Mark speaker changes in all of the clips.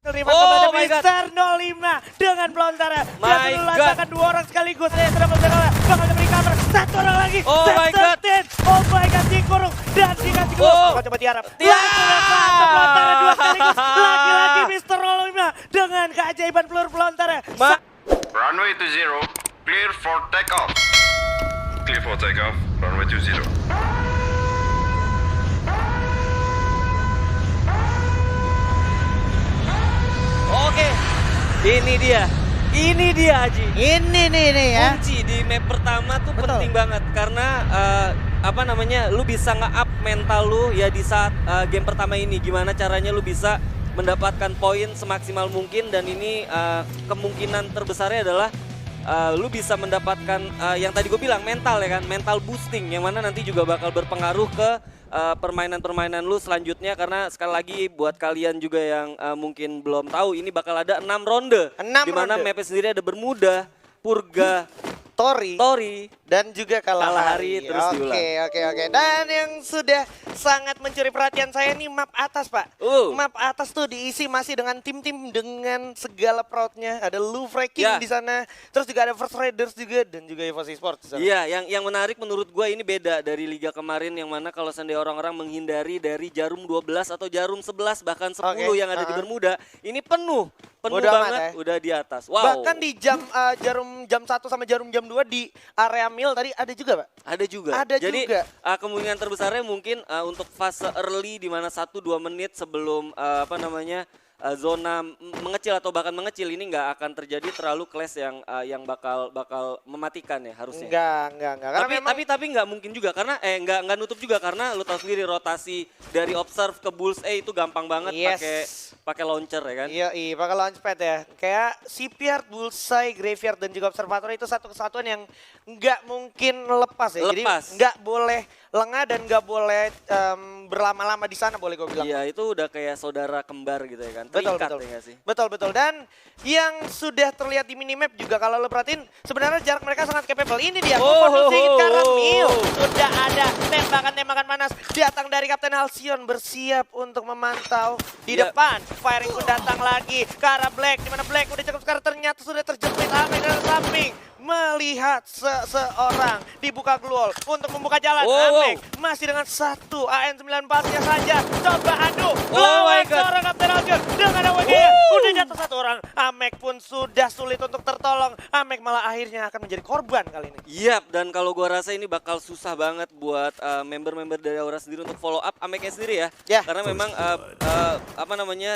Speaker 1: Terima kepada Mister 05 dengan pelontarnya. Dia sudah lantakan 2 orang sekaligus. Dia sudah melontarkan, bakal diberi cover. 1 orang lagi.
Speaker 2: Oh my god.
Speaker 1: Oh my god, dikurung dan dikasih gol. Bakal coba tiarap. Pelontarnya 2 sekaligus. Lagi-lagi Mister 05 dengan keajaiban peluru pelontarnya.
Speaker 3: Runway to 0, clear for takeoff. Clear for takeoff, runway to 0.
Speaker 2: Oke, ini dia Haji.
Speaker 1: Ini nih ya.
Speaker 2: Kunci di map pertama tuh penting banget karena lu bisa nge-up mental lu ya di saat game pertama ini. Gimana caranya lu bisa mendapatkan poin semaksimal mungkin dan ini kemungkinan terbesarnya adalah lu bisa mendapatkan yang tadi gue bilang mental ya kan, mental boosting yang mana nanti juga bakal berpengaruh ke permainan-permainan lu selanjutnya karena sekali lagi buat kalian juga yang mungkin belum tahu ini bakal ada 6 ronde.
Speaker 1: 6
Speaker 2: di mana mapnya sendiri ada Bermuda, Purga, Tori,
Speaker 1: dan juga Kalahari
Speaker 2: terus diulang.
Speaker 1: Oke. Dan yang sudah sangat mencuri perhatian saya nih map atas, Pak. Map atas tuh diisi masih dengan tim-tim dengan segala proudnya. Ada Louvre King di sana, terus juga ada First Raiders juga dan juga EVOS Esports.
Speaker 2: Iya, yang menarik menurut gue ini beda dari liga kemarin yang mana kalau seandainya orang-orang menghindari dari jarum 12 atau jarum 11 bahkan 10 yang ada di Bermuda, ini penuh banget udah di atas. Wow.
Speaker 1: Bahkan di jarum jam 1 sama jarum jam 2 di area mil tadi ada juga, Pak?
Speaker 2: Ada juga. Jadi kemungkinan terbesarnya mungkin untuk fase early di mana 1-2 menit sebelum zona mengecil atau bahkan mengecil ini nggak akan terjadi terlalu clash yang bakal mematikan ya harusnya.
Speaker 1: Enggak.
Speaker 2: Tapi nggak mungkin juga karena nggak nutup juga karena lu tahu sendiri rotasi dari observe ke bullseye itu gampang banget pakai launcher ya kan.
Speaker 1: Iya, pakai launchpad ya. Kayak CPR, bullseye, graveyard dan juga observatory itu satu kesatuan yang nggak mungkin lepas ya. Jadi nggak boleh lengah dan nggak boleh berlama-lama di sana boleh gue bilang.
Speaker 2: Iya, itu udah kayak saudara kembar gitu ya kan.
Speaker 1: Betul. Dan yang sudah terlihat di minimap juga kalau lo perhatiin sebenarnya jarak mereka sangat capable. Ini dia sedikit karena Mio sudah ada tembakan-tembakan panas datang dari Kapten Halcyon bersiap untuk memantau di depan. Firing pun datang lagi ke arah Black, di mana Black udah cukup sekarang ternyata sudah terjepit Ame dari samping. Melihat seseorang dibuka gluol untuk membuka jalan. Amek masih dengan 1 AN94-nya saja. Coba adu lawan seorang Kapten Halcyon dengan AWG-nya. Udah jatuh 1 orang. Amek pun sudah sulit untuk tertolong. Amek malah akhirnya akan menjadi korban kali ini.
Speaker 2: Iya, dan kalau gua rasa ini bakal susah banget buat member-member dari Aura sendiri untuk follow up Ameknya sendiri ya. Karena memang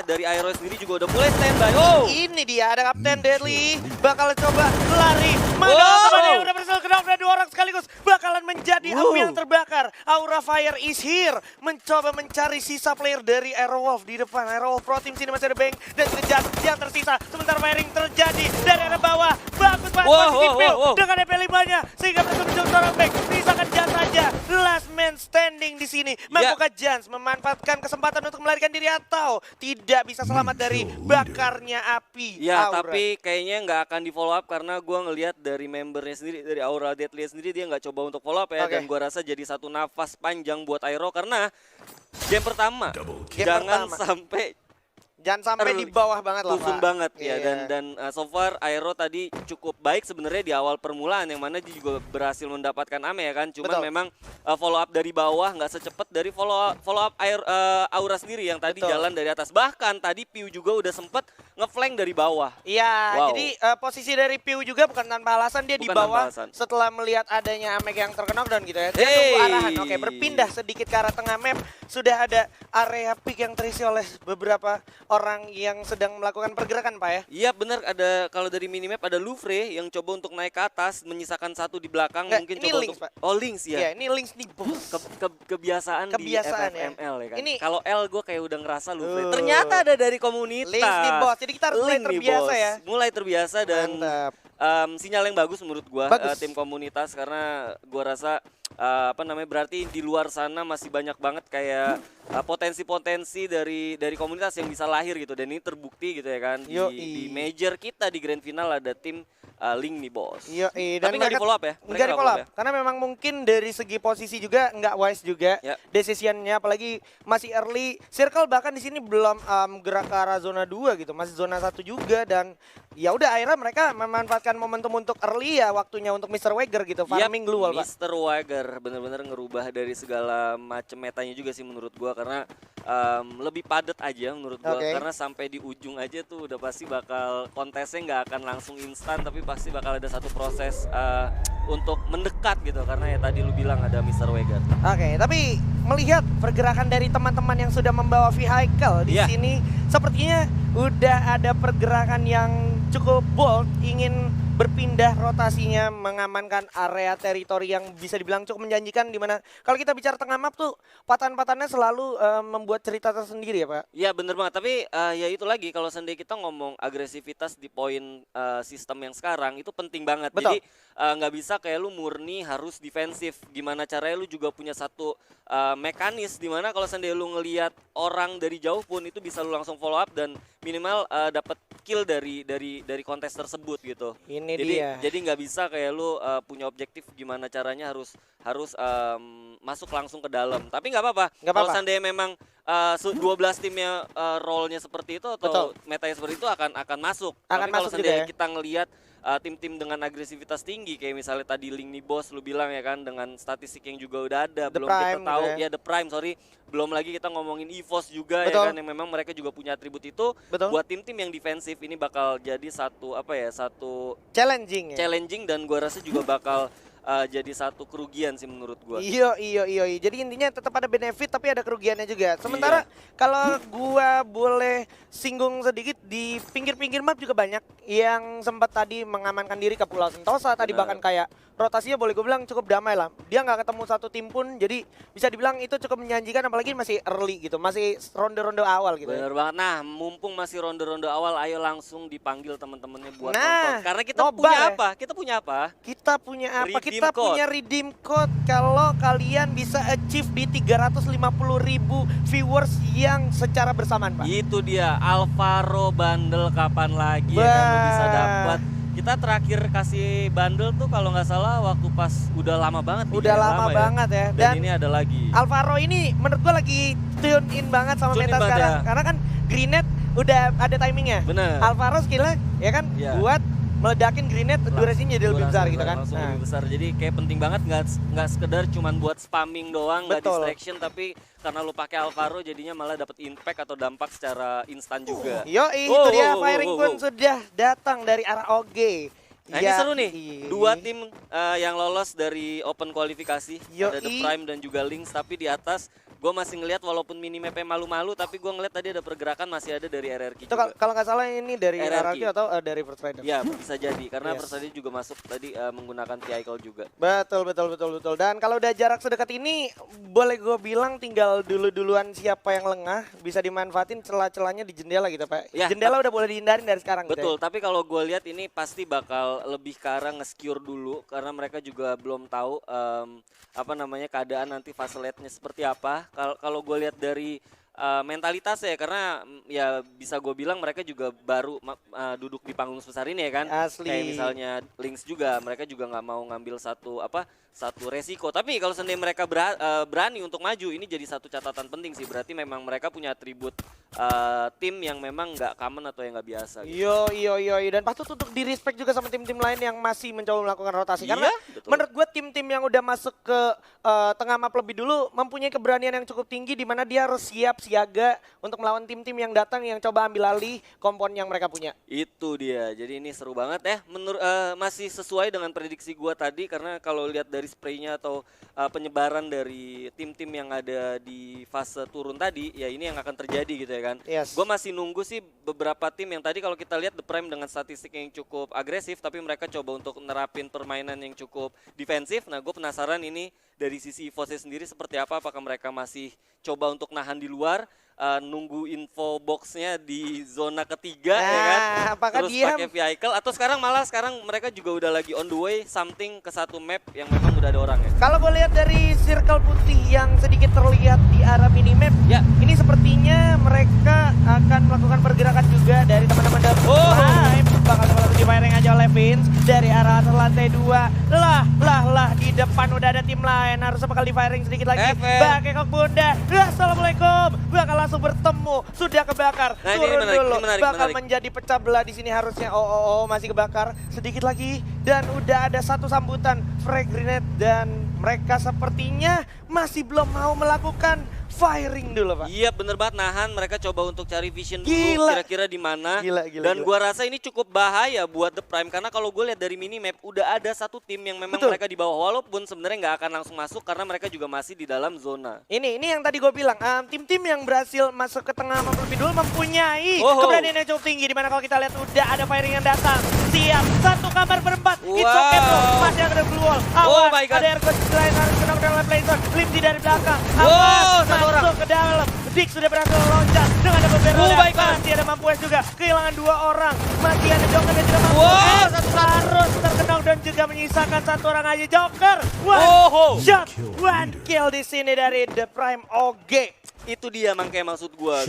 Speaker 2: dari Aero sendiri juga udah mulai standby.
Speaker 1: Ini dia ada Kapten Deadly. Bakal coba lari. Mana udah berhasil knock dan 2 orang sekaligus bakalan menjadi api yang terbakar. Aura Fire is here. Mencoba mencari sisa player dari Aerowolf di depan. Aerowolf Pro Team sini masih ada Bang dan juga Jas yang tersisa. Sementara firing terjadi dari arah bawah. Bagus banget posisi Phil dengan EP5-nya. Sehingga berhasil menjauh seorang Bang. Misalkan Jas saja. Last man standing di sini. Mampukah Jans memanfaatkan kesempatan untuk melarikan diri atau tidak bisa selamat dari bakarnya api?
Speaker 2: Ya, tapi kayaknya nggak akan di follow up karena gua ngelihat dari membernya sendiri, dari Aura Deadly sendiri dia nggak coba untuk follow up ya. Dan gua rasa jadi satu nafas panjang buat Aero karena game pertama jangan sampai di bawah banget lah,
Speaker 1: Pak.
Speaker 2: Banget ya. Dan so far Aero tadi cukup baik sebenarnya di awal permulaan yang mana dia juga berhasil mendapatkan Ame ya kan. Cuman memang follow up dari bawah nggak secepat dari follow up Aura sendiri yang tadi jalan dari atas. Bahkan tadi Piu juga udah sempet ngeflank dari bawah.
Speaker 1: Iya, jadi posisi dari Piu juga bukan tanpa alasan dia di bawah setelah melihat adanya Amek yang terkena down gitu ya. Dia tunggu arahan. Oke, berpindah sedikit ke arah tengah map. Sudah ada area pick yang terisi oleh beberapa orang yang sedang melakukan pergerakan, Pak ya?
Speaker 2: Iya benar, ada kalau dari minimap ada Louvre yang coba untuk naik ke atas, menyisakan 1 di belakang. Mungkin
Speaker 1: ini
Speaker 2: coba
Speaker 1: Lynx,
Speaker 2: untuk...
Speaker 1: Pak.
Speaker 2: Lynx ya?
Speaker 1: Iya, ini Lynx nih, bos.
Speaker 2: Kebiasaan di FFML ya kan? Kalau L gue kayak udah ngerasa Louvre.
Speaker 1: Ternyata
Speaker 2: ada dari komunitas.
Speaker 1: Lynx nih, bos. Jadi kita harus mulai terbiasa ya?
Speaker 2: Mulai terbiasa dan sinyal yang bagus menurut gue tim komunitas karena gue rasa berarti di luar sana masih banyak banget kayak potensi-potensi dari komunitas yang bisa lahir gitu, dan ini terbukti gitu ya kan di major kita di grand final ada tim Link nih bos.
Speaker 1: Tapi
Speaker 2: nggak di follow up ya?
Speaker 1: Nggak di follow up, karena memang mungkin dari segi posisi juga nggak wise juga decisionnya, apalagi masih early. Circle bahkan di sini belum gerak ke arah zona 2 gitu, masih zona 1 juga, dan ya udah akhirnya mereka memanfaatkan momentum untuk early ya, waktunya untuk Mr. Wager gitu, farming global Pak.
Speaker 2: Mr. Wager bener-bener ngerubah dari segala macam metanya juga sih menurut gua, karena lebih padat aja menurut gua, karena sampai di ujung aja tuh udah pasti bakal kontesnya nggak akan langsung instan, tapi pasti bakal ada satu proses untuk mendekat gitu, karena ya tadi lu bilang ada Mr. Wager.
Speaker 1: Tapi melihat pergerakan dari teman-teman yang sudah membawa vehicle di sini, sepertinya udah ada pergerakan yang cukup bold, ingin berpindah rotasinya, mengamankan area teritori yang bisa dibilang cukup menjanjikan, dimana kalau kita bicara tengah map tuh patahan-patahannya selalu membuat cerita tersendiri ya Pak.
Speaker 2: Iya bener banget, tapi ya itu lagi, kalau seandainya kita ngomong agresivitas di poin sistem yang sekarang itu penting banget.
Speaker 1: Betul.
Speaker 2: Jadi nggak bisa kayak lu murni harus defensif, gimana caranya lu juga punya satu mekanis dimana kalau seandainya lu ngelihat orang dari jauh pun itu bisa lu langsung follow up dan minimal dapat kill dari kontes tersebut gitu. Jadi nggak bisa kayak lu punya objektif gimana caranya harus masuk langsung ke dalam. Tapi nggak apa-apa. Kalau seandainya memang 12 timnya role-nya seperti itu atau metanya seperti itu akan masuk. Tapi kalau seandainya kita ngelihat tim-tim dengan agresivitas tinggi kayak misalnya tadi Link nih bos lu bilang ya kan, dengan statistik yang juga udah ada, belum kita tahu ya The Prime, belum lagi kita ngomongin EVOS juga ya kan, yang memang mereka juga punya atribut itu. Buat tim-tim yang defensif ini bakal jadi satu challenging dan gua rasa juga bakal jadi satu kerugian sih menurut gua.
Speaker 1: Iya. Jadi intinya tetap ada benefit tapi ada kerugiannya juga. Sementara kalau gua boleh singgung sedikit, di pinggir-pinggir map juga banyak yang sempat tadi mengamankan diri ke Pulau Sentosa. Tadi bahkan kayak rotasinya boleh gue bilang cukup damai lah. Dia nggak ketemu satu tim pun, jadi bisa dibilang itu cukup menjanjikan, apalagi masih early gitu, masih ronde-ronde awal gitu.
Speaker 2: Bener banget. Nah, mumpung masih ronde-ronde awal, ayo langsung dipanggil teman-temannya buat nonton. Karena kita punya apa? Kita punya apa? Kita punya redeem code kalau kalian bisa achieve di 350.000 viewers yang secara bersamaan, Pak. Itu dia, Alvaro bundle kapan lagi ya kan lu bisa dapat. Kita terakhir kasih bundle tuh kalau nggak salah waktu pas udah lama banget.
Speaker 1: Udah lama banget ya.
Speaker 2: Dan ini ada lagi.
Speaker 1: Alvaro ini menurut gua lagi tune in banget sama meta sekarang. Karena kan Grenade udah ada timingnya.
Speaker 2: Bener.
Speaker 1: Alvaro skillnya ya kan buat meledakin grenade, durasinya jadi lebih besar gitu kan.
Speaker 2: Langsung lebih besar. Jadi kayak penting banget, nggak sekedar cuman buat spamming doang, nggak distraction, tapi karena lu pakai Alvaro jadinya malah dapat impact atau dampak secara instan juga.
Speaker 1: Itu dia firing pun sudah datang dari arah OG.
Speaker 2: Nah ini seru nih, dua tim yang lolos dari open kualifikasi, ada The Prime dan juga Lynx, tapi di atas gue masih ngelihat walaupun minimapnya malu-malu, tapi gue ngelihat tadi ada pergerakan masih ada dari RRQ
Speaker 1: itu juga. Kalau nggak salah ini dari RRQ atau dari First Rider?
Speaker 2: Ya bisa jadi, karena First Rider juga masuk tadi menggunakan vehicle juga.
Speaker 1: Betul. Dan kalau udah jarak sedekat ini, boleh gue bilang tinggal duluan siapa yang lengah, bisa dimanfaatin celah-celahnya di jendela gitu Pak. Ya, jendela udah boleh dihindarin dari sekarang.
Speaker 2: Betul,
Speaker 1: gitu ya.
Speaker 2: Tapi kalau gue lihat ini pasti bakal lebih ke arah nge-secure dulu, karena mereka juga belum tahu keadaan nanti fase late-nya seperti apa. Kalau gue lihat dari mentalitas ya, karena ya bisa gue bilang mereka juga baru duduk di panggung sebesar ini ya kan.
Speaker 1: Asli.
Speaker 2: Kayak misalnya Lynx juga, mereka juga nggak mau ngambil satu resiko. Tapi kalau seandainya mereka berani untuk maju, ini jadi satu catatan penting sih. Berarti memang mereka punya atribut tim yang memang nggak common atau yang nggak biasa. Gitu.
Speaker 1: Iya. Dan patut untuk di respect juga sama tim-tim lain yang masih mencoba melakukan rotasi. Karena menurut gue tim-tim yang udah masuk ke tengah map lebih dulu mempunyai keberanian yang cukup tinggi, di mana dia harus siaga untuk melawan tim-tim yang datang yang coba ambil alih kompon yang mereka punya.
Speaker 2: Itu dia. Jadi ini seru banget ya. Masih sesuai dengan prediksi gue tadi, karena kalau lihat dari spraynya atau penyebaran dari tim-tim yang ada di fase turun tadi, ya ini yang akan terjadi gitu ya kan. Gue masih nunggu sih beberapa tim yang tadi kalau kita lihat The Prime dengan statistik yang cukup agresif, tapi mereka coba untuk nerapin permainan yang cukup defensif. Nah gue penasaran ini dari sisi EVOS sendiri seperti apa, apakah mereka masih coba untuk nahan di luar nunggu info boxnya di zona ketiga ya
Speaker 1: Nah,
Speaker 2: kan.
Speaker 1: apakah
Speaker 2: Terus
Speaker 1: dia-
Speaker 2: pakai vehicle atau sekarang mereka juga udah lagi on the way something ke satu map yang memang udah ada orangnya.
Speaker 1: Kalau gue lihat dari circle putih yang sedikit terlihat di arah minimap,
Speaker 2: Ya.
Speaker 1: ini sepertinya mereka akan melakukan pergerakan juga dari teman-teman dari Prime. Bakal coba di firing aja oleh Vince dari arah atas lantai 2. Lah, di depan udah ada tim lain. Harusnya bakal di firing sedikit lagi.
Speaker 2: FN.
Speaker 1: Pakai kok bunda. Assalamualaikum. Bakal langsung bertemu. Sudah kebakar.
Speaker 2: Nah, ini
Speaker 1: Turun
Speaker 2: menarik,
Speaker 1: dulu.
Speaker 2: ini menarik,
Speaker 1: Bakal
Speaker 2: menarik.
Speaker 1: menjadi pecah belah di sini harusnya. Oh, masih kebakar. Sedikit lagi dan udah ada satu sambutan frag grenade dan mereka sepertinya masih belum mau melakukan firing dulu, Pak.
Speaker 2: Iya bener banget, nahan mereka coba untuk cari vision dulu
Speaker 1: Gila.
Speaker 2: kira-kira di mana.
Speaker 1: Gila.
Speaker 2: Dan gua rasa ini cukup bahaya buat The Prime karena kalau gue lihat dari minimap udah ada satu tim yang memang
Speaker 1: Betul.
Speaker 2: mereka di bawah walaupun sebenarnya nggak akan langsung masuk karena mereka juga masih di dalam zona.
Speaker 1: Ini yang tadi gue bilang, tim-tim yang berhasil masuk ke tengah map lebih dulu mempunyai
Speaker 2: Oh.
Speaker 1: keberanian yang cukup tinggi. Dimana kalau kita lihat udah ada firing yang datang. Siap, satu kamar berempat. It's
Speaker 2: Wow.
Speaker 1: okay bro, masih ada blue wall.
Speaker 2: Oh
Speaker 1: Awas,
Speaker 2: my God.
Speaker 1: ada Ergo lain harus kena dalam playzone. Limsi dari belakang.
Speaker 2: Wow,
Speaker 1: Awas,
Speaker 2: satu orang.
Speaker 1: masuk ke dalam. Dick sudah berhasil loncat dengan double barrel.
Speaker 2: Oh my God.
Speaker 1: Masih ada Mampues juga, kehilangan 2 orang. Masih ada Joker dan juga Mampues.
Speaker 2: Wow, satu-satu.
Speaker 1: Harus terkenal dan juga menyisakan 1 orang aja Joker.
Speaker 2: Oh.
Speaker 1: Shot, 1 kill di sini dari The Prime OG.
Speaker 2: Itu dia makanya maksud gua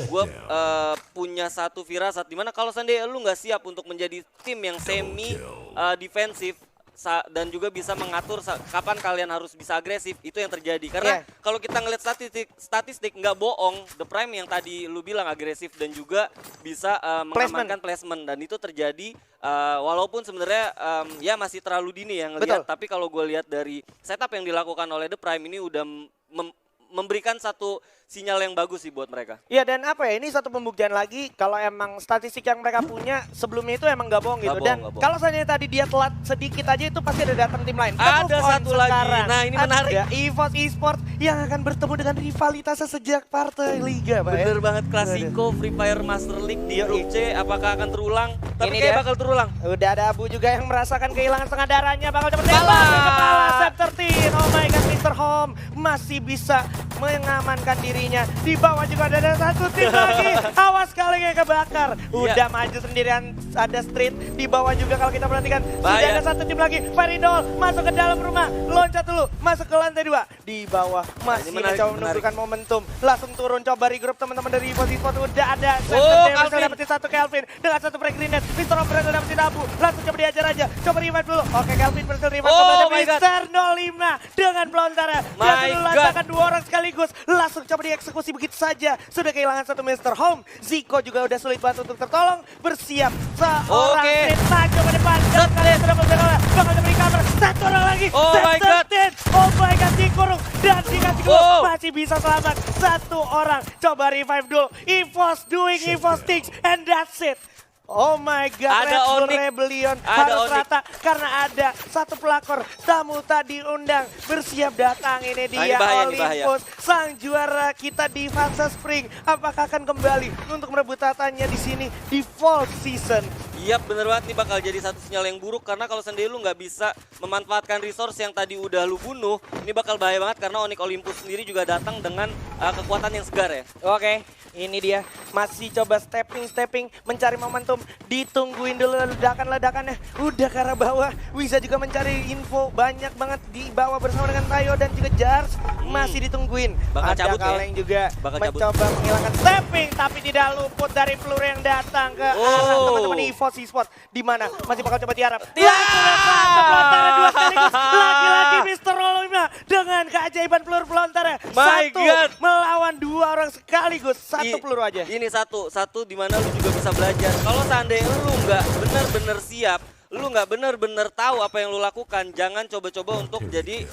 Speaker 2: punya satu firasat dimana kalau seandainya lu nggak siap untuk menjadi tim yang semi defensif dan juga bisa mengatur kapan kalian harus bisa agresif, itu yang terjadi karena kalau kita ngeliat statistik nggak bohong, The Prime yang tadi lu bilang agresif dan juga bisa mengamankan placement dan itu terjadi walaupun sebenarnya ya masih terlalu dini ya ngelihat, tapi kalau gue lihat dari setup yang dilakukan oleh The Prime ini udah memberikan satu sinyal yang bagus sih buat mereka.
Speaker 1: Iya dan apa ya, ini satu pembuktian lagi kalau emang statistik yang mereka punya sebelumnya itu emang gak bohong gitu. Dan kalau seandainya tadi dia telat sedikit aja itu pasti ada datang tim lain.
Speaker 2: Ada satu lagi, nah ini menarik.
Speaker 1: Ada EVOS Esports yang akan bertemu dengan rivalitasnya sejak partai Liga Pak.
Speaker 2: Bener banget, Klasiko Free Fire Master League di grup C apakah akan terulang? Tapi
Speaker 1: Ini
Speaker 2: kayak
Speaker 1: dia.
Speaker 2: bakal terulang.
Speaker 1: Udah ada Abu juga yang merasakan kehilangan setengah darahnya, bakal cepet tembak ke kepala Set 13. Oh my god, Mr. Home masih bisa mengamankan dirinya. Di bawah juga ada satu tim lagi. Awas kali kayak kebakar. Udah maju sendirian, ada Street. Di bawah juga kalau kita perhatikan sudah ada satu tim lagi. Feridol masuk ke dalam rumah, loncat dulu, masuk ke lantai 2. Di bawah masih mencoba menunjukkan momentum. Langsung turun, coba regroup teman-teman dari EVOS Esports. Udah ada berhasil dapetin satu Kelvin dengan satu frag grenade. Mr. Home berhasil dapetin Abu. Langsung coba diajar aja. Coba revive dulu. Oke, Kelvin berhasil revive kepada Mr. 05 dengan pelontarnya. Berhasil lancarkan 2 orang sekaligus. Langsung coba dieksekusi begitu saja. Sudah kehilangan satu Mr. Home. Zico juga udah sulit banget untuk tertolong. Bersiap seorang Street maju ke depan. Dan kalian sudah bergerak. Bakal diberi cover. Satu orang lagi.
Speaker 2: Oh my god.
Speaker 1: Oh my god, dikurung. Dan dikasih gol. Masih bisa selamat. Satu orang. Coba revive dulu. EVOS doing EVOS things. And that's it. Oh my god,
Speaker 2: Ada
Speaker 1: Red Bull
Speaker 2: Onyx.
Speaker 1: Rebellion
Speaker 2: Ada
Speaker 1: harus
Speaker 2: Onyx.
Speaker 1: rata karena ada satu pelakor tamu tadi undang bersiap datang. Ini dia
Speaker 2: bahaya,
Speaker 1: Olympus, sang juara kita di fase Spring. Apakah akan kembali untuk merebut tatanya di sini di Fall Season?
Speaker 2: Iya bener banget, nih bakal jadi satu sinyal yang buruk karena kalau sendiri lu nggak bisa memanfaatkan resource yang tadi udah lu bunuh, ini bakal bahaya banget karena Onyx Olympus sendiri juga datang dengan kekuatan yang segar ya.
Speaker 1: Oke, ini dia masih coba stepping mencari momentum, ditungguin dulu ledakannya. Udah ke arah bawah, bisa juga mencari info banyak banget di bawah bersama dengan Tayo dan juga Jars. Masih ditungguin.
Speaker 2: Bakal
Speaker 1: ada
Speaker 2: cabut ya?
Speaker 1: Kaleng juga
Speaker 2: Bakal
Speaker 1: mencoba menghilangkan stepping tapi tidak luput dari peluru yang datang ke arah teman-teman EVOS Esports. Di mana masih bakal coba tiarap. Pelontarnya 2 sekaligus. Lagi-lagi Mr. Rolima dengan keajaiban peluru pelontarnya. Satu melawan 2 orang sekaligus. Satu peluru aja.
Speaker 2: Ini satu di mana lu juga bisa belajar. Kalau seandainya lu nggak benar-benar siap, lu nggak benar-benar tahu apa yang lu lakukan, jangan coba-coba untuk jadi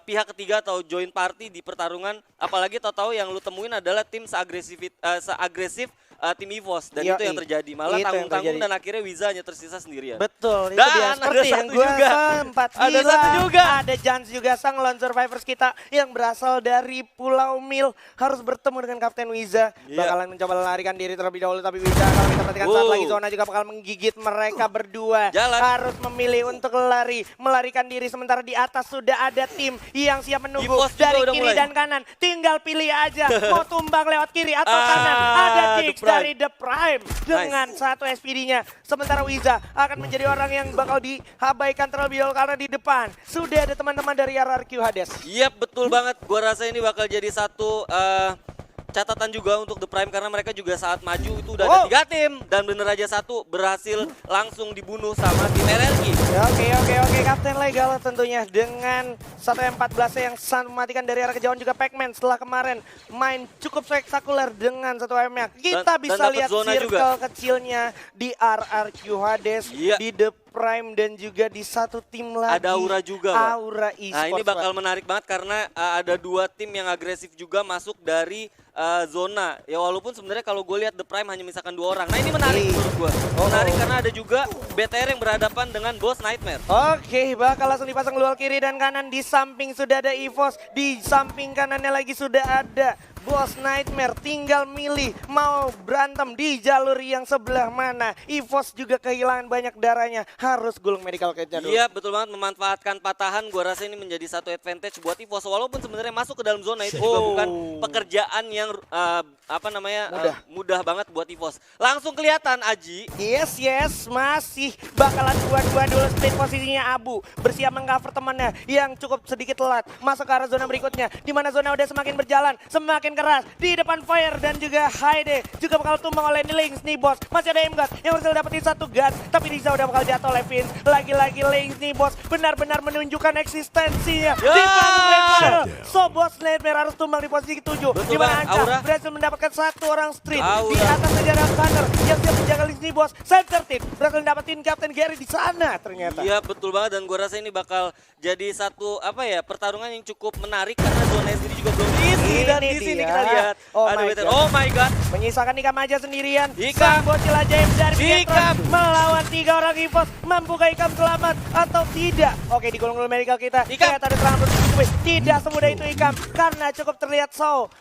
Speaker 2: pihak ketiga atau join party di pertarungan. Apalagi tahu-tahu yang lu temuin adalah tim seagresif tim EVOS dan
Speaker 1: Yoi.
Speaker 2: itu yang terjadi. Malah
Speaker 1: Itu yang
Speaker 2: tanggung-tanggung
Speaker 1: terjadi.
Speaker 2: dan akhirnya Wiza hanya tersisa sendirian.
Speaker 1: Betul, itu
Speaker 2: Dan
Speaker 1: dia.
Speaker 2: ada
Speaker 1: Seperti yang
Speaker 2: satu
Speaker 1: gue
Speaker 2: juga.
Speaker 1: sempat
Speaker 2: Ada
Speaker 1: bilang.
Speaker 2: satu juga.
Speaker 1: Ada Jans juga, sang lone survivors kita yang berasal dari Pulau Mil. Harus bertemu dengan Kapten Wiza.
Speaker 2: Iya.
Speaker 1: Bakalan mencoba melarikan diri terlebih dahulu. Tapi Wiza kalau kita perhatikan saat
Speaker 2: Wow.
Speaker 1: lagi zona juga bakal menggigit mereka berdua.
Speaker 2: Jalan.
Speaker 1: Harus memilih untuk lari, melarikan diri. Sementara di atas sudah ada tim yang siap menunggu.
Speaker 2: EVOS juga
Speaker 1: Dari
Speaker 2: udah
Speaker 1: kiri
Speaker 2: mulai.
Speaker 1: dan kanan. Tinggal pilih aja. Mau tumbang lewat kiri atau
Speaker 2: Ah,
Speaker 1: kanan. Ada
Speaker 2: The
Speaker 1: Dix
Speaker 2: Prime.
Speaker 1: dari The Prime. Dengan satu SPD-nya. Sementara Wiza akan menjadi orang yang bakal diabaikan terlebih dahulu karena di depan sudah ada teman-teman dari RRQ Hades.
Speaker 2: Iya betul banget, gua rasa ini bakal jadi satu catatan juga untuk The Prime karena mereka juga saat maju itu udah ada 3 tim dan bener aja satu berhasil langsung dibunuh sama tim RRQ.
Speaker 1: Oke, Kapten Legal tentunya dengan 1M14 yang sangat mematikan dari arah kejauhan juga Pac-Man setelah kemarin main cukup spektakuler dengan 1M-nya. Kita
Speaker 2: Dan
Speaker 1: bisa
Speaker 2: dapet
Speaker 1: lihat
Speaker 2: zona
Speaker 1: circle
Speaker 2: juga.
Speaker 1: kecilnya di RRQ Hades,
Speaker 2: Iya.
Speaker 1: di The Prime dan juga di satu tim lagi.
Speaker 2: Ada Aura juga, Pak.
Speaker 1: Aura Esports.
Speaker 2: Nah ini bakal
Speaker 1: Pak.
Speaker 2: menarik banget karena ada 2 tim yang agresif juga masuk dari zona. Ya walaupun sebenarnya kalau gue lihat The Prime hanya misalkan 2 orang. Nah ini menarik menurut gue. Menarik karena ada juga BTR yang berhadapan dengan Boss Nightmare.
Speaker 1: Oke, bakal langsung dipasang luar kiri dan kanan. Di samping sudah ada EVOS, di samping kanannya lagi sudah ada Boss Nightmare. Tinggal milih mau berantem di jalur yang sebelah mana. EVOS juga kehilangan banyak darahnya, harus gulung medical kit-nya dulu.
Speaker 2: Iya betul banget, memanfaatkan patahan. Gua rasa ini menjadi satu advantage buat EVOS. Walaupun sebenarnya masuk ke dalam zona itu juga bukan pekerjaan yang mudah banget buat EVOS. Langsung kelihatan Aji.
Speaker 1: Yes, masih bakalan dua-dua dulu split posisinya Abu. Bersiap mengcover temannya yang cukup sedikit telat. Masuk ke arah zona berikutnya, di mana zona udah semakin berjalan, semakin keras. Di depan Fire dan juga Haide juga bakal tumbang oleh Lynx nih bos. Masih ada Imgat yang berhasil dapetin satu gun, tapi Riza udah bakal jatuh oleh Vince. Lagi-lagi Lynx nih bos, benar-benar menunjukkan eksistensinya.
Speaker 2: Ya.
Speaker 1: Di panggung level. So Boss Nightmare harus tumbang di posisi ke-7.
Speaker 2: Betul,
Speaker 1: Di mana
Speaker 2: Bang.
Speaker 1: Anca
Speaker 2: Aura.
Speaker 1: berhasil mendapatkan satu orang street.
Speaker 2: Aura.
Speaker 1: Di atas saja ada Gunner yang siap menjaga Lynx nih bos. Sentertin berhasil dapetin Captain Gary di sana ternyata.
Speaker 2: Iya betul banget dan gua rasa ini bakal jadi satu pertarungan yang cukup menarik karena zona sendiri juga belum diisi dan
Speaker 1: Ini
Speaker 2: di sini
Speaker 1: dia.
Speaker 2: kita lihat
Speaker 1: Oh
Speaker 2: ada
Speaker 1: my
Speaker 2: BTR.
Speaker 1: God.
Speaker 2: Oh my god.
Speaker 1: Menyisakan Ikam aja sendirian.
Speaker 2: Ikam.
Speaker 1: Sang bocil ajaib dari
Speaker 2: Ikam.
Speaker 1: Pietron melawan 3 orang EVOS. Mampukah Ikam selamat atau tidak? Oke, digulung dulu medical kita.
Speaker 2: Ikam.
Speaker 1: Ternyata ada serangan bertubi. Tidak semudah itu Ikam. Karena cukup terlihat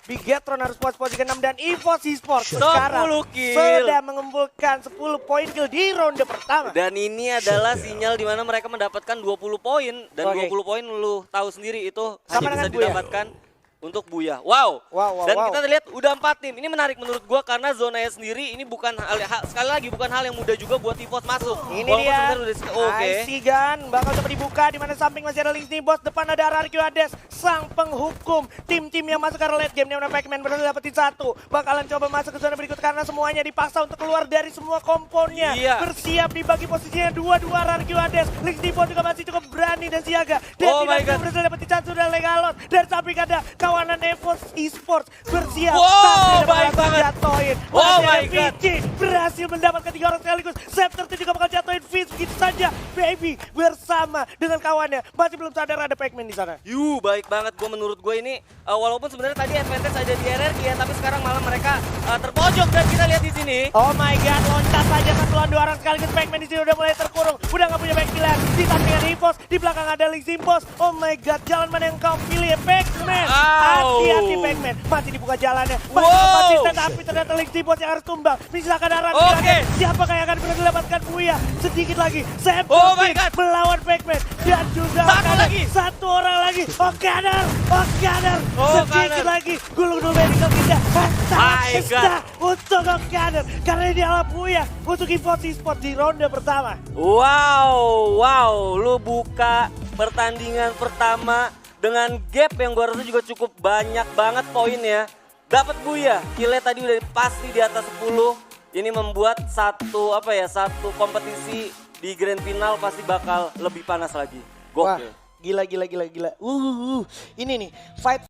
Speaker 1: Bigetron harus posisi ke-6 dan EVOS Esports
Speaker 2: 10
Speaker 1: sekarang
Speaker 2: kill.
Speaker 1: sudah mengumpulkan 10 poin kill di ronde pertama.
Speaker 2: Dan ini adalah sinyal di mana mereka mendapatkan 20 poin dan
Speaker 1: Oke.
Speaker 2: 20 poin lu tahu sendiri itu
Speaker 1: Sama
Speaker 2: hanya bisa
Speaker 1: dengan Buya.
Speaker 2: didapatkan untuk Buya. Wow.
Speaker 1: Wow.
Speaker 2: Dan kita lihat udah 4 tim. Ini menarik menurut gua karena zonanya sendiri ini bukan sekali lagi bukan hal yang mudah juga buat EVOS masuk.
Speaker 1: Ini
Speaker 2: Walaupun
Speaker 1: dia.
Speaker 2: sebenarnya oke.
Speaker 1: IC Gun bakal coba dibuka di mana samping masih ada Lynx nih bos. Depan ada RRQ Hades, sang penghukum tim-tim yang masuk ke late game. Dimana Pac-Man berhasil dapetin 1. Bakalan coba masuk ke zona berikut karena semuanya dipaksa untuk keluar dari semua komponnya.
Speaker 2: Iya.
Speaker 1: Bersiap dibagi posisinya 2-2 RRQ Hades. Lynx nih bos juga masih cukup berani dan siaga. Dan
Speaker 2: Oh my
Speaker 1: tidak
Speaker 2: God.
Speaker 1: berhasil dapetin 1 dan Legalot. Dan samping ada kawanan EVOS Esports bersiap.
Speaker 2: Wow,
Speaker 1: Tapi ada
Speaker 2: baik
Speaker 1: bakal
Speaker 2: banget.
Speaker 1: jatuhin.
Speaker 2: Oh
Speaker 1: Masih ada
Speaker 2: my God.
Speaker 1: VG berhasil mendapatkan 3 orang sekaligus. Scepter juga bakal jatuhin Vince begitu saja. Baby bersama dengan kawannya. Masih belum sadar ada Pac-Man di sana.
Speaker 2: Baik banget. Menurut gue ini walaupun sebenarnya tadi advantage ada di RRQ ya, tapi sekarang malah mereka terpojok dan kita lihat di sini.
Speaker 1: Oh my god, loncat saja satu lawan 2 orang sekaligus. Pac-Man di sini udah mulai terkurung. Udah nggak punya back killer. Di samping ada EVOS, di belakang ada Lynx Impos. Oh my god, jalan mana yang kau pilih ya Pac-Man?
Speaker 2: Au.
Speaker 1: Hati-hati Pac-Man. Masih dibuka jalannya. Masih
Speaker 2: Wow.
Speaker 1: konsisten tapi ternyata Lynx Impos yang harus tumbang. Misalkan arah
Speaker 2: Oke.
Speaker 1: siapa yang akan berhasil mendapatkan Buya? Sedikit lagi. Sam
Speaker 2: Oh my God.
Speaker 1: melawan Pac-Man dan juga
Speaker 2: Satu
Speaker 1: Gunner.
Speaker 2: lagi.
Speaker 1: Satu orang lagi. Oh Gunner. Sedikit
Speaker 2: Gunner.
Speaker 1: lagi. Gulung dulu medical kita.
Speaker 2: My God.
Speaker 1: Untuk Gunner. Karena ini adalah Buya untuk EVOS Esports di ronde pertama.
Speaker 2: Wow, lu buka pertandingan pertama dengan gap yang gua rasa juga cukup banyak banget poinnya. Dapat Buya, killnya tadi udah pasti di atas 10. Ini membuat satu kompetisi di grand final pasti bakal lebih panas lagi.
Speaker 1: Wah,
Speaker 2: Gokil.
Speaker 1: gila. Ini nih, fight